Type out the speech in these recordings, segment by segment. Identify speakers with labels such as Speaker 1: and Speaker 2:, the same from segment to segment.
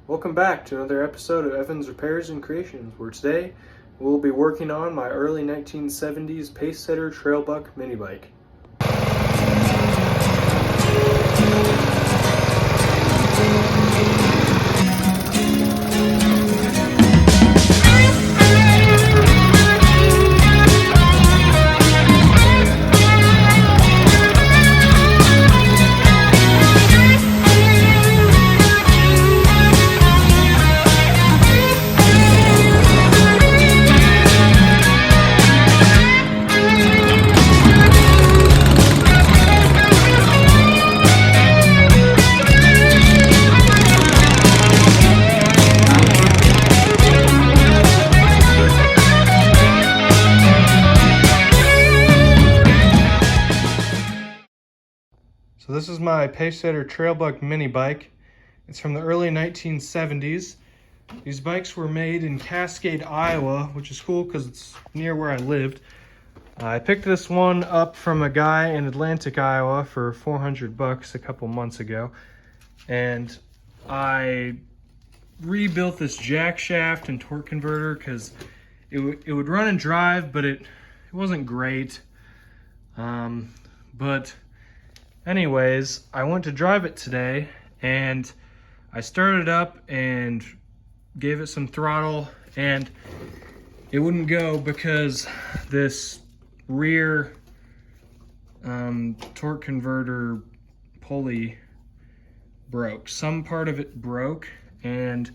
Speaker 1: Welcome back to another episode of Evan's Repairs and Creations, where today we'll be working on my early 1970s Pacesetter Trailbuck mini bike. So this is my Pacesetter Trailbuck mini bike. It's from the early 1970s. These bikes were made in Cascade, Iowa, which is cool because it's near where I lived. I picked this one up from a guy in Atlantic, Iowa for $400 a couple months ago. And I rebuilt this jack shaft and torque converter because it would run and drive, but it wasn't great. But anyways, I went to drive it today and I started up and gave it some throttle and it wouldn't go because this rear torque converter pulley broke. Some part of it broke and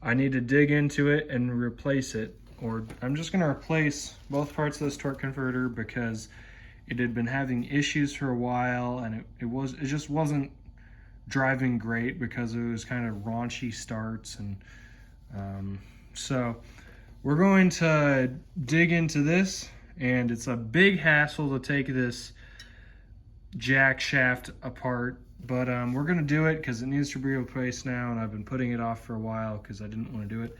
Speaker 1: I need to dig into it and replace it, or I'm just going to replace both parts of this torque converter because it had been having issues for a while and it just wasn't driving great because it was kind of raunchy starts. And so we're going to dig into this, and it's a big hassle to take this jack shaft apart, but we're going to do it because it needs to be replaced now, and I've been putting it off for a while because I didn't want to do it.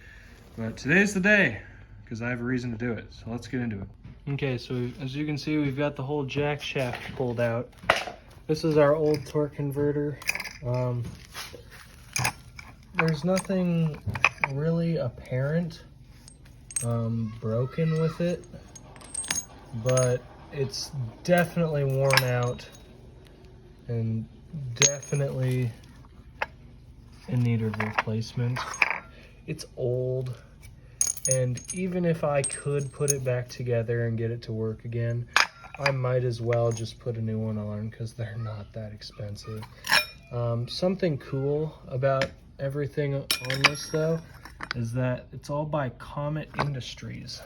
Speaker 1: But today's the day because I have a reason to do it, so let's get into it. Okay, so as you can see, we've got the whole jack shaft pulled out. This is our old torque converter. There's nothing really apparent broken with it, but it's definitely worn out and definitely in need of replacement. It's old. And even if I could put it back together and get it to work again, I might as well just put a new one on because they're not that expensive. Something cool about everything on this though is that it's all by Comet Industries.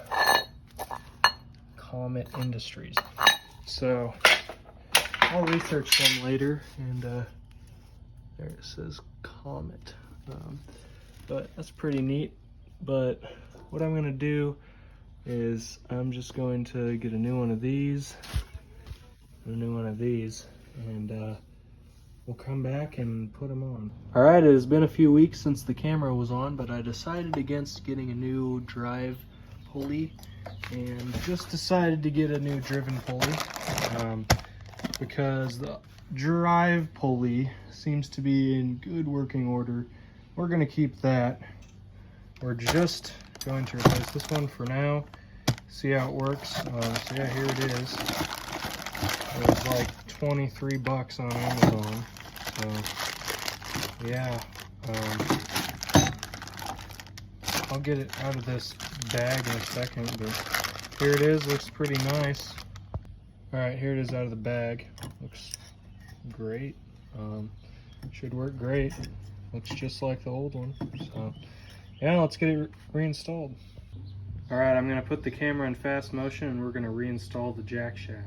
Speaker 1: Comet Industries. So I'll research them later, and there it says Comet. But that's pretty neat. But what I'm going to do is I'm just going to get a new one of these, and we'll come back and put them on. Alright, it has been a few weeks since the camera was on, but I decided against getting a new drive pulley and just decided to get a new driven pulley because the drive pulley seems to be in good working order. We're going to keep that. We're just going to replace this one for now, see how it works. So yeah, here it is. It was like $23 on Amazon. So yeah, I'll get it out of this bag in a second, but here it is. Looks pretty nice. Alright, here it is out of the bag. Looks great. Should work great. Looks just like the old one. So yeah, let's get it reinstalled. Alright, I'm going to put the camera in fast motion and we're going to reinstall the jack shaft.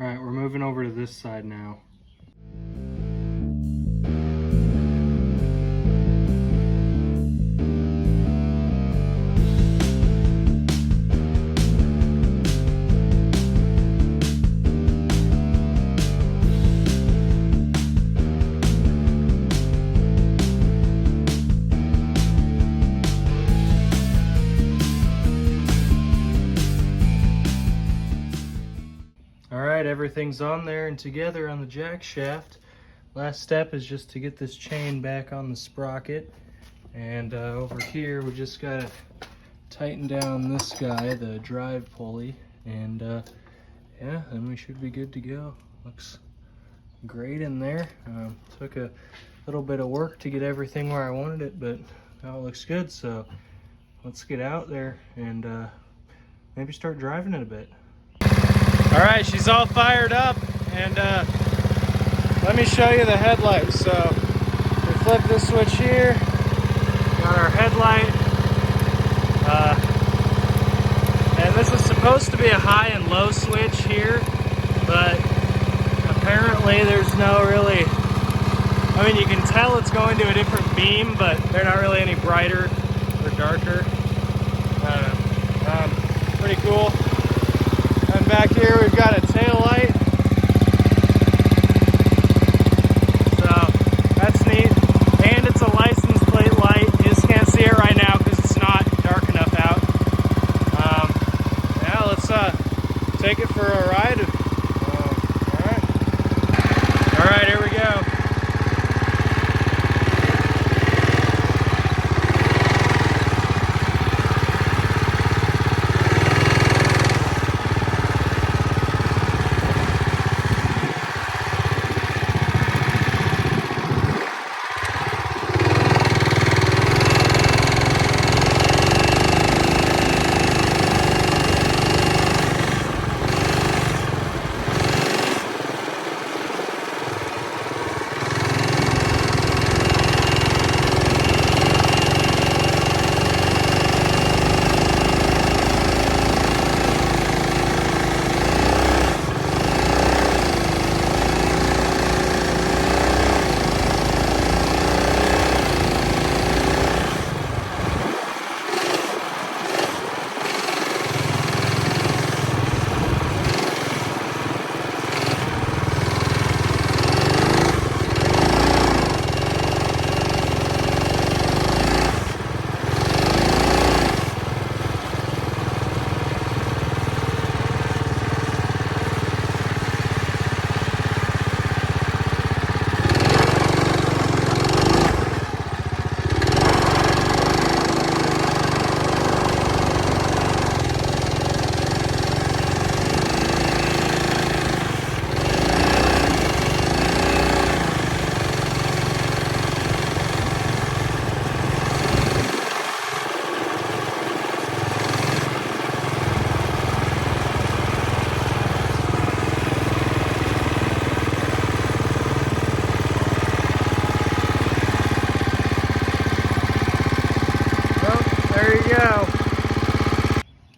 Speaker 1: Alright, we're moving over to this side now. Alright, everything's on there and together on the jack shaft. Last step is just to get this chain back on the sprocket. And over here we just gotta tighten down this guy, the drive pulley. And yeah, then we should be good to go. Looks great in there. Took a little bit of work to get everything where I wanted it, but now it looks good. So let's get out there and maybe start driving it a bit. All right, she's all fired up, and let me show you the headlights. So we flip this switch here, got our headlight, and this is supposed to be a high and low switch here, but apparently there's no really, I mean, you can tell it's going to a different beam, but they're not really any brighter or darker. Pretty cool. And back here we've got a tail light. So that's neat. And it's a license plate light. You just can't see it right now because it's not dark enough out. Yeah, let's take it for a ride. Alright, here we go.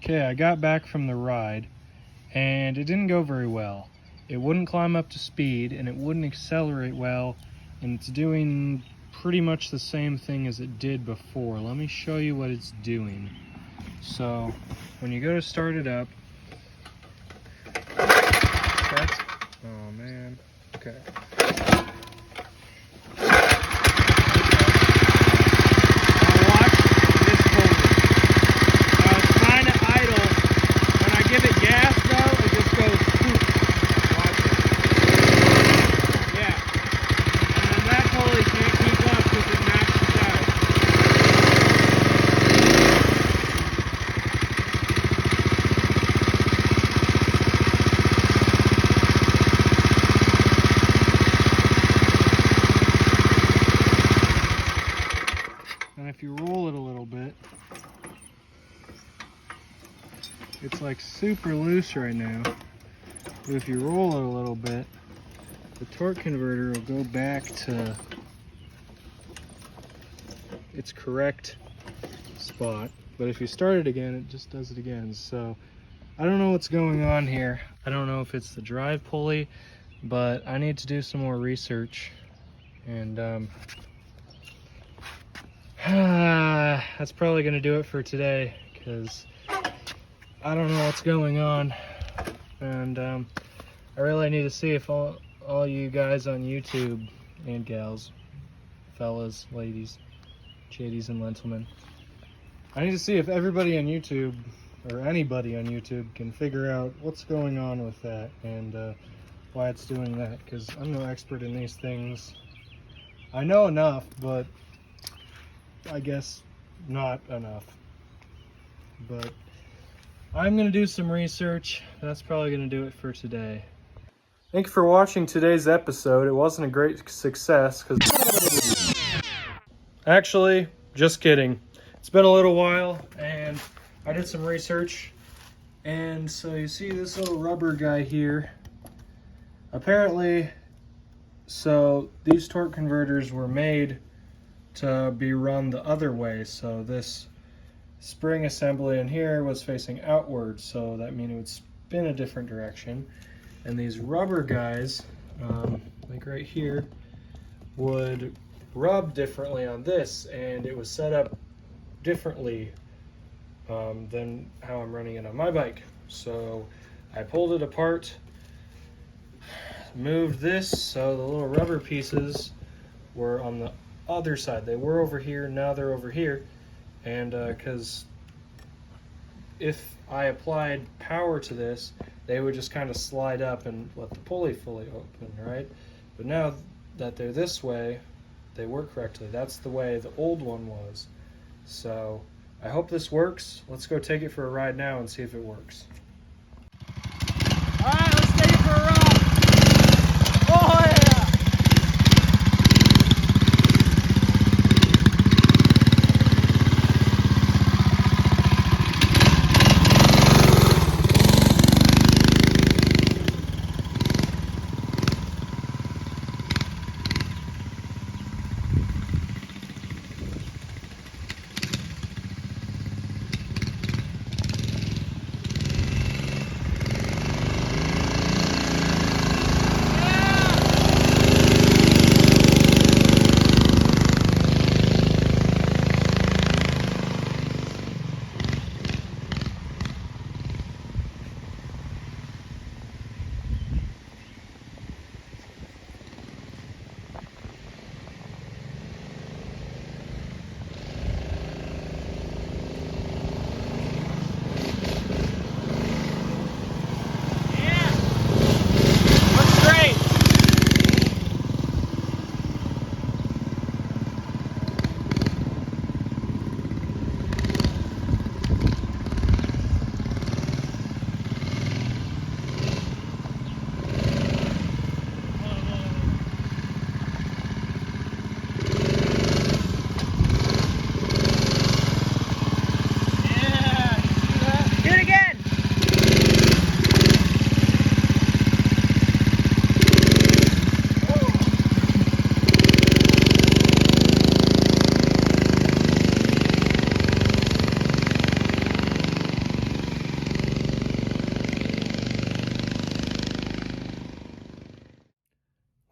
Speaker 1: Okay, I got back from the ride and it didn't go very well. It wouldn't climb up to speed and it wouldn't accelerate well, and it's doing pretty much the same thing as it did before. Let me show you what it's doing. So when you go to start it up, oh man, okay. If you roll it a little bit, it's like super loose right now, but if you roll it a little bit, the torque converter will go back to its correct spot. But if you start it again, it just does it again. So I don't know what's going on here. I don't know if it's the drive pulley, but I need to do some more research, and that's probably going to do it for today, because I don't know what's going on, and I really need to see if all you guys on YouTube and gals, fellas, ladies, chitties and gentlemen, I need to see if everybody on YouTube or anybody on YouTube can figure out what's going on with that and why it's doing that, because I'm no expert in these things. I know enough, but I guess not enough. But I'm going to do some research. That's probably going to do it for today. Thank you for watching today's episode. It wasn't a great success because... Actually, just kidding. It's been a little while and I did some research. And so you see this little rubber guy here. Apparently, so these torque converters were made to be run the other way. So this spring assembly in here was facing outward, so that means it would spin a different direction. And these rubber guys, like right here, would rub differently on this, and it was set up differently than how I'm running it on my bike. So I pulled it apart, moved this so the little rubber pieces were on the other side. They were over here, now they're over here. And because if I applied power to this, they would just kind of slide up and let the pulley fully open, right? But now that they're this way, they work correctly. That's the way the old one was. So I hope this works. Let's go take it for a ride now and see if it works. All right, let's take it for a ride. Oh yeah!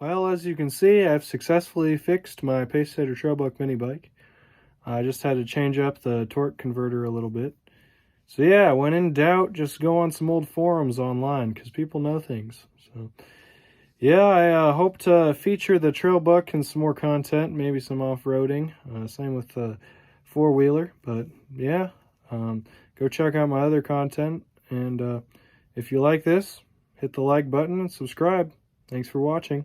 Speaker 1: Well, as you can see, I've successfully fixed my Pacesetter Trailbuck mini bike. I just had to change up the torque converter a little bit. So yeah, when in doubt, just go on some old forums online, because people know things. So yeah, I hope to feature the Trailbuck in some more content, maybe some off-roading. Same with the four-wheeler. But yeah, go check out my other content. And if you like this, hit the like button and subscribe. Thanks for watching.